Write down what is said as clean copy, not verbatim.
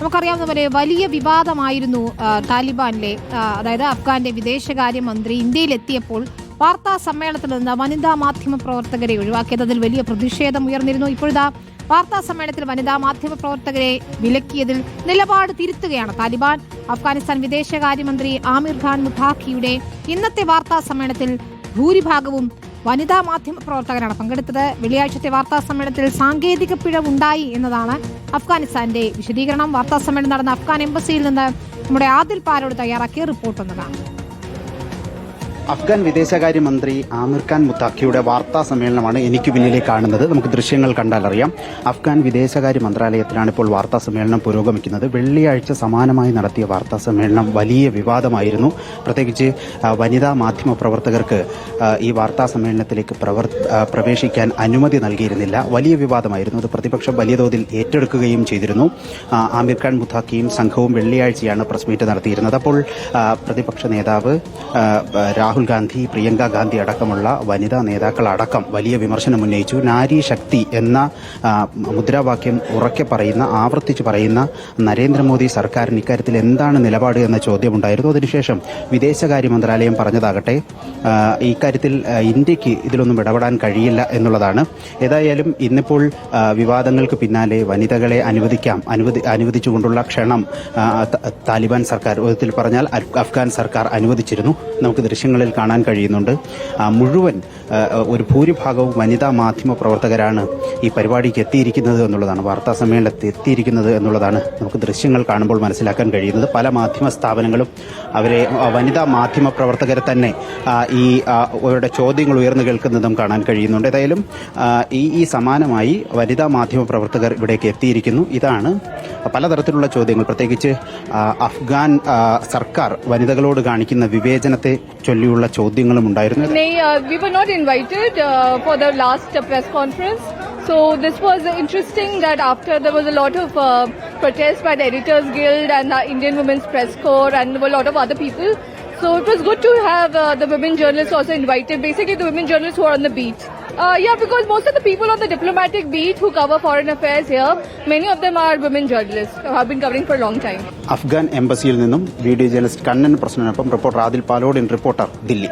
നമുക്കറിയാവുന്ന പോലെ വലിയ വിവാദമായിരുന്നു താലിബാനിലെ, അതായത് അഫ്ഗാന്റെ വിദേശകാര്യമന്ത്രി ഇന്ത്യയിലെത്തിയപ്പോൾ വാർത്താ സമ്മേളനത്തിൽ നിന്ന് വനിതാ മാധ്യമ പ്രവർത്തകരെ ഒഴിവാക്കിയതിൽ വലിയ പ്രതിഷേധം ഉയർന്നിരുന്നു. ഇപ്പോഴത്തെ വാർത്താ സമ്മേളനത്തിൽ വനിതാ മാധ്യമ പ്രവർത്തകരെ വിലക്കിയതിൽ നിലപാട് തിരുത്തുകയാണ് താലിബാൻ. അഫ്ഗാനിസ്ഥാൻ വിദേശകാര്യമന്ത്രി ആമിർ ഖാൻ മുത്താഖിയുടെ ഇന്നത്തെ വാർത്താ സമ്മേളനത്തിൽ ഭൂരിഭാഗവും വനിതാ മാധ്യമ പ്രവർത്തകരാണ് പങ്കെടുത്തത്. വെള്ളിയാഴ്ചത്തെ വാർത്താ സമ്മേളനത്തിൽ സാങ്കേതിക പിഴവുണ്ടായി എന്നതാണ് അഫ്ഗാനിസ്ഥാന്റെ വിശദീകരണം. വാർത്താ സമ്മേളനം നടന്ന അഫ്ഗാൻ എംബസിയിൽ നിന്ന് നമ്മുടെ ആദിൽ പാലോട് തയ്യാറാക്കിയ റിപ്പോർട്ട് ഒന്നതാണ്. അഫ്ഗാൻ വിദേശകാര്യമന്ത്രി ആമിർ ഖാൻ മുത്താഖിയുടെ വാർത്താ സമ്മേളനമാണ് എനിക്ക് പിന്നിലേക്ക് കാണുന്നത്. നമുക്ക് ദൃശ്യങ്ങൾ കണ്ടാൽ അറിയാം. അഫ്ഗാൻ വിദേശകാര്യ മന്ത്രാലയത്തിലാണ് ഇപ്പോൾ വാർത്താ സമ്മേളനം പുരോഗമിക്കുന്നത്. വെള്ളിയാഴ്ച സമാനമായി നടത്തിയ വാർത്താ സമ്മേളനം വലിയ വിവാദമായിരുന്നു. പ്രത്യേകിച്ച് വനിതാ മാധ്യമ പ്രവർത്തകർക്ക് ഈ വാർത്താ സമ്മേളനത്തിലേക്ക് പ്രവേശിക്കാൻ അനുമതി നൽകിയിരുന്നില്ല. വലിയ വിവാദമായിരുന്നു. അത് പ്രതിപക്ഷം വലിയ തോതിൽ ഏറ്റെടുക്കുകയും ചെയ്തിരുന്നു. ആമിർ ഖാൻ മുത്താഖിയും സംഘവും വെള്ളിയാഴ്ചയാണ് പ്രസ് മീറ്റ് നടത്തിയിരുന്നത്. അപ്പോൾ പ്രതിപക്ഷ നേതാവ് രാഹുൽ ഗാന്ധി, പ്രിയങ്ക ഗാന്ധി അടക്കമുള്ള വനിതാ നേതാക്കളടക്കം വലിയ വിമർശനം ഉന്നയിച്ചു. നാരി ശക്തി എന്ന മുദ്രാവാക്യം ഉറക്കെ പറയുന്ന, ആവർത്തിച്ച് പറയുന്ന നരേന്ദ്രമോദി സർക്കാരിന് ഇക്കാര്യത്തിൽ എന്താണ് നിലപാട് എന്ന ചോദ്യമുണ്ടായിരുന്നു. അതിനുശേഷം വിദേശകാര്യ മന്ത്രാലയം പറഞ്ഞതാകട്ടെ ഇക്കാര്യത്തിൽ ഇന്ത്യക്ക് ഇതിലൊന്നും ഇടപെടാൻ കഴിയില്ല എന്നുള്ളതാണ്. ഏതായാലും ഇന്നിപ്പോൾ വിവാദങ്ങൾക്ക് പിന്നാലെ വനിതകളെ അനുവദിച്ചുകൊണ്ടുള്ള ക്ഷണം താലിബാൻ സർക്കാർ, വിധത്തിൽ പറഞ്ഞാൽ അഫ്ഗാൻ സർക്കാർ അനുവദിച്ചിരുന്നു. നമുക്ക് ദൃശ്യങ്ങളിൽ കാണാൻ കഴിയുന്നുണ്ട്. മുഴുവൻ ഒരു ഭൂരിഭാഗവും വനിതാ മാധ്യമ പ്രവർത്തകരാണ് ഈ പരിപാടിക്ക് എത്തിയിരിക്കുന്നത് എന്നുള്ളതാണ്, വാർത്താ സമ്മേളനത്തിൽ എത്തിയിരിക്കുന്നത് എന്നുള്ളതാണ് നമുക്ക് ദൃശ്യങ്ങൾ കാണുമ്പോൾ മനസ്സിലാക്കാൻ കഴിയുന്നത്. പല മാധ്യമ സ്ഥാപനങ്ങളും അവരെ വനിതാ മാധ്യമ പ്രവർത്തകരെ തന്നെ ഈ അവരുടെ ചോദ്യങ്ങൾ ഉയർന്നു കേൾക്കുന്നതും കാണാൻ കഴിയുന്നുണ്ട്. ഏതായാലും ഈ സമാനമായി വനിതാ മാധ്യമ പ്രവർത്തകർ ഇവിടേക്ക് എത്തിയിരിക്കുന്നു. ഇതാണ് പലതരത്തിലുള്ള ചോദ്യങ്ങൾ, പ്രത്യേകിച്ച് അഫ്ഗാൻ സർക്കാർ വനിതകളോട് കാണിക്കുന്ന വിവേചനത്തെ ചൊല്ലിയുള്ള ചോദ്യങ്ങളും ഉണ്ടായിരുന്നു. We were not invited for the last press conference. So this was interesting that after there was a lot of protests by the Editors Guild and the Indian Women's Press Corps and a lot of other people. So it was good to have the women journalists also invited, basically the women journalists who are on the beat. Because most of the people on the diplomatic beat who cover foreign affairs here, many of them are women journalists who have been covering for a long time. Afghan എംബസിയിൽ നിന്നും video journalist Kannan പ്രശ്നത്തിനൊപ്പം reporter Adil Palode, reporter, Delhi.